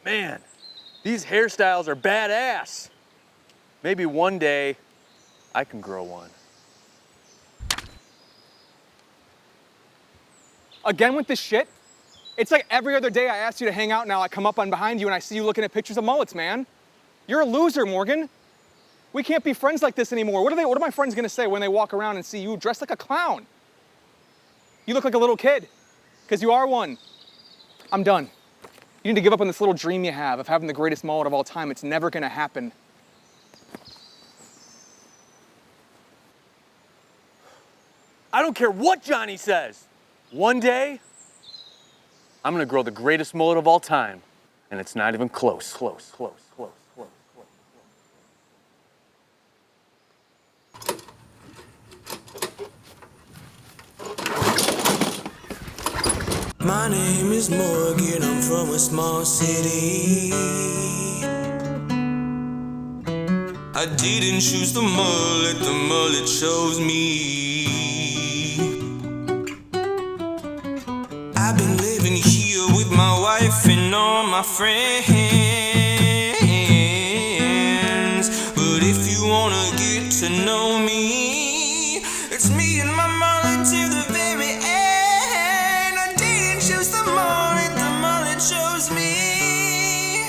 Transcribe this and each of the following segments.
Man, these hairstyles are badass. Maybe one day I can grow one. Again with this shit? It's like every other day I ask you to hang out now, I come up on behind you and I see you looking at pictures of mullets, man. You're a loser, Morgan. We can't be friends like this anymore. What are my friends gonna say when they walk around and see you dressed like a clown? You look like a little kid, because you are one. I'm done. You need to give up on this little dream you have of having the greatest mullet of all time. It's never gonna happen. I don't care what Johnny says. One day, I'm gonna grow the greatest mullet of all time, and it's not even close. My name is Morgan, I'm from a small city. I didn't choose the mullet chose me. I've been living here with my wife and all my friends. But if you wanna get to know me, it's me and my mullet to the very end. I didn't choose the mullet chose me.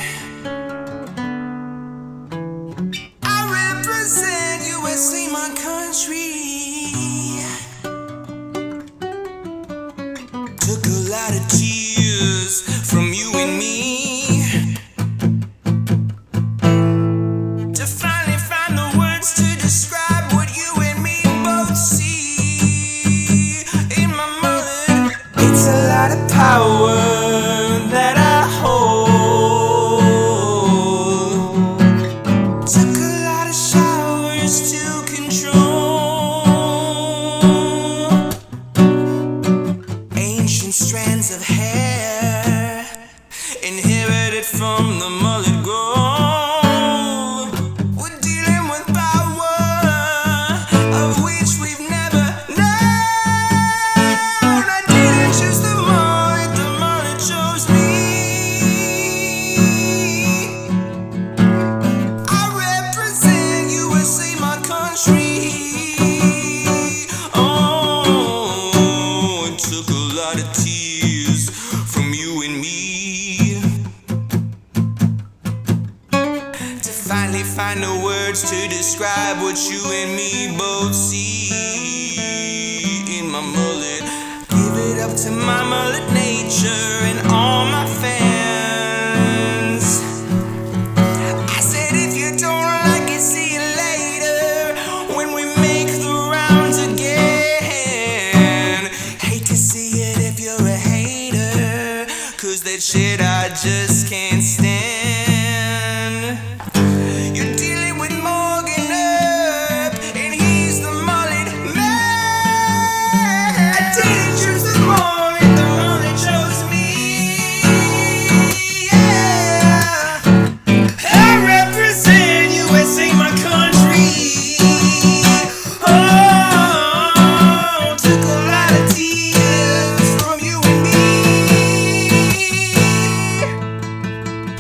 I represent USA, my country. Took a lot of tears from you and me to finally find the words to describe what you and me both see in my mullet. It's a lot of power that I hold. Took a lot of showers to control. Ancient strands of hair inherited from the mullet grove. We're dealing with power of which we've never known. I didn't choose the mullet chose me. I represent USA, my country. Oh, it took a lot of tears from you and me to finally find the words to describe what you and me both see in my mullet. Give it up to my mullet nature and all my fans. I said if you don't like it, see you later when we make the rounds again. Hate to see it if you're a hater, 'cause that shit I just can't stand. You're dealing with Morgan Earp, and he's the mullet man. I didn't choose the mullet chose me. Yeah. I represent USA, my country. Oh, took a lot of tears from you and me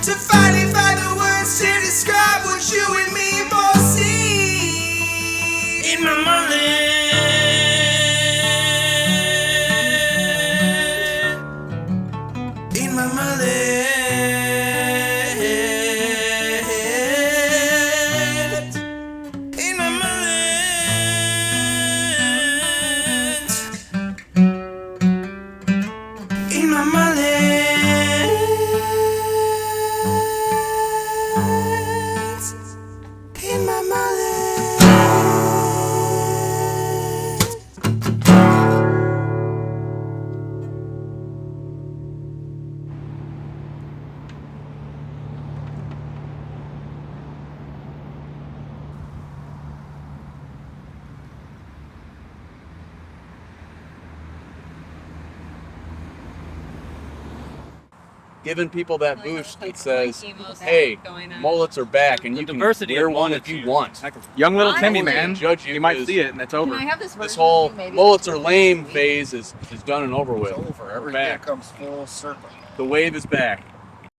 to finally find the words to describe what you and me both see in my mullet. In my mullet. In my mullet. In my mullet. In my mullet. Giving people that boost that says, hey, mullets are back, and you can wear one if you want. Young little I Timmy, will man. judge you You might 'cause see it and it's over. Can I have this This version? whole Maybe mullets it's are like lame this week. phase is done and over with. It's over. We're Everything back. comes full circle. The wave is back.